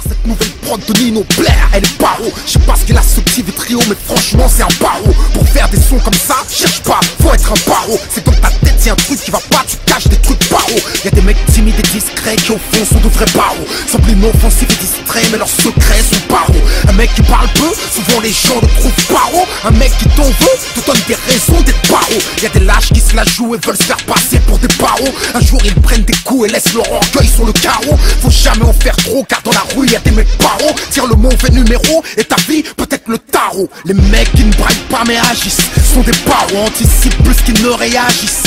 Cette nouvelle prod de Nino Blair, elle est paro. Je sais pas ce qu'il a ce petit trio, mais franchement c'est un paro. Pour faire des sons comme ça, cherche pas, faut être un paro. C'est dans ta tête, c'est un truc qui va pas, tu caches des trucs paro. Y'a des mecs timides et discrets qui au fond sont de vrais paros. Semblent inoffensifs et distraits, mais leurs secrets sont paro. Un mec qui parle peu, souvent les gens le trouvent paro. Un mec qui t'en veut, te donne des raisons d'être paro. Y'a des lâches qui se la jouent et veulent se faire passer pour des paros. Un jour ils prennent des coups et laissent leur orgueil sur le carreau. Faut jamais en faire trop, car dans la rue y'a des mecs paro. Tire le mauvais numéro et ta vie peut-être le tarot. Les mecs qui ne braillent pas mais agissent sont des paros, anticipent plus qu'ils ne réagissent.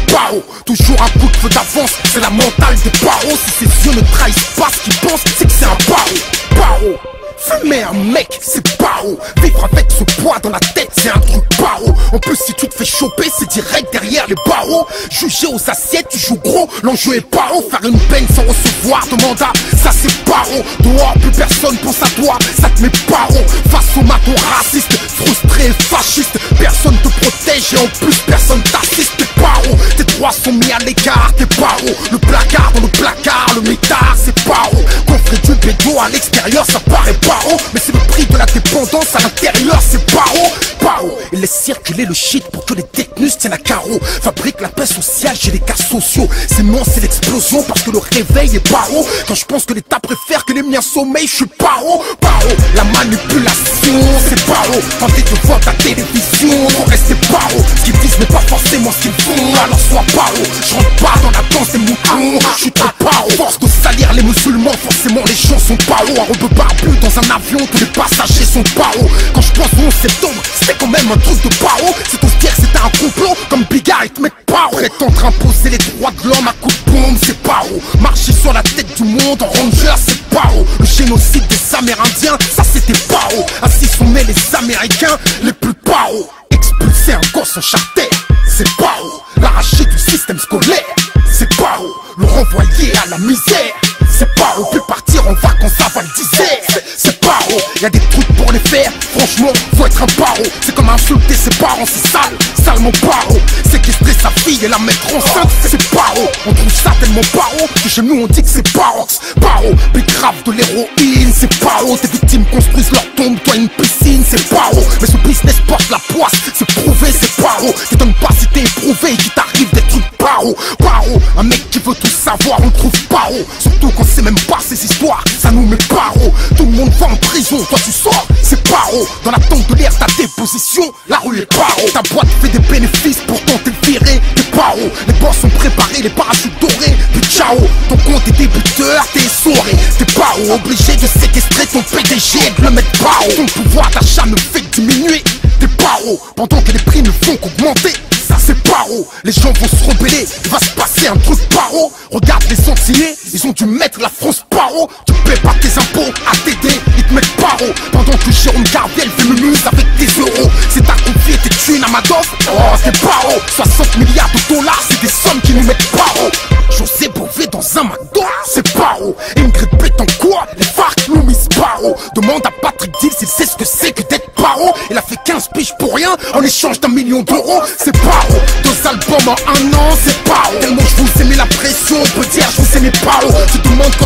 Paro, toujours un coup de feu d'avance, c'est la mentale des paros. Si ses yeux ne trahissent pas ce qu'ils pensent, c'est que c'est un paro. Paro, fumer un mec, c'est paro. Vivre avec ce poids dans la tête, c'est un truc paro. En plus si tu te fais choper, c'est direct derrière les barreaux. Juger aux assiettes, tu joues gros, l'enjeu est paro. Faire une peine sans recevoir de mandat, ça c'est paro. Toi, plus personne pense à toi, ça te met paro. Face au maton raciste, frustré et fasciste, personne te protège et en plus personne t'assiste. T'es paro, tes droits sont mis à l'écart, t'es paro. Le placard dans le placard, le mitard c'est paro. Coffret du bédo à l'extérieur, ça paraît paro, mais c'est le prix de la dépendance à l'intérieur, c'est paro. Paro, il laisse circuler le shit pour que les détenus tiennent à carreau. Fabrique la paix sociale chez les cas sociaux. Sinon c'est l'explosion parce que le réveil est paro. Quand je pense que l'État préfère que les miens sommeillent, je suis paro. Paro, la manipulation c'est paro. Quand ils te voient ta télévision, faut rester paro. Ce qu'ils disent n'est pas forcément ce qu'ils font, alors sois paro. Je rentre pas dans la danse des moutons, je suis trop paro. Force de salir les musulmans, forcément les gens sont paro. Un rebeu barbu dans un avion, tous les passagers sont paro. Quand je pense au 11 septembre, c'était quand même un truc de paro. C'est tout se dire que c'était un complot, comme Bigard et te mettre paro. Prétendre imposer les droits de l'homme à coups de bombe, c'est paro. Marcher sur la tête du monde en ranger, c'est paro. Le génocide des Amérindiens, ça c'était paro. Ainsi sont nés les Américains les plus paro. Expulser un gosse en charter, c'est paro. L'arracher du système scolaire, c'est paro. Le renvoyer à la misère, c'est paro. Puis partir en vacances à Val d'Isère, c'est paro. Y'a des trucs pour les faire, franchement faut être un paro. C'est comme insulter ses parents, c'est sale, salement paro. Séquestrer sa fille et la mettre enceinte, c'est paro. On trouve ça tellement paro que chez nous on dit que c'est parox. Paro, puis grave de l'héroïne, c'est paro. Tes victimes construisent leur tombe, toi une piscine, c'est paro. Mais ce business porte la poisse, c'est prouvé, c'est paro. T'étonnes pas si t'es éprouvé et qu'il t'arrive des trucs paro. Paro, un mec qui veut tout savoir, on le trouve paro. Surtout quand c'est même pas ces histoires, ça nous met paro. Tout le monde va en prison, toi tu sors, c'est paro. Dans l'attente de l'air ta déposition, la rue est paro. Ta boîte fait des bénéfices, pourtant t'es viré, t'es paro. Les boss sont préparés, les parachutes dorés, puis ciao. Ton compte est débuteur, t'es essoré, t'es paro. Obligé de séquestrer ton PDG et de le mettre paro. Ton pouvoir d'achat ne fait que diminuer, t'es paro. Pendant que les prix ne font qu'augmenter, ça c'est paro. Les gens vont se rebeller, il va se passer un truc paro. Regarde les Antillais, ils ont dû mettre la France paro. Tu paies pas tes impôts à t'aider, ils te mettent paro. Pendant que Jérôme Garviel fait mumuse avec tes euros. C'est ta confié tes thunes à Madoff, oh c'est paro. 60 milliards de dollars, c'est des sommes qui nous mettent paro. José Bové dans un McDo, c'est paro. Ingrid Betancourt, les FARC nous misent paro. Demande à Patrick Dill s'il sait ce que c'est que d'être paro. Il a fait 15 piges pour rien en échange d'1 million d'euros, c'est paro. 2 albums en 1 an, c'est paro. Tellement je vous ai mis la pression, on peut dire je vous ai mis paro. Tu demandes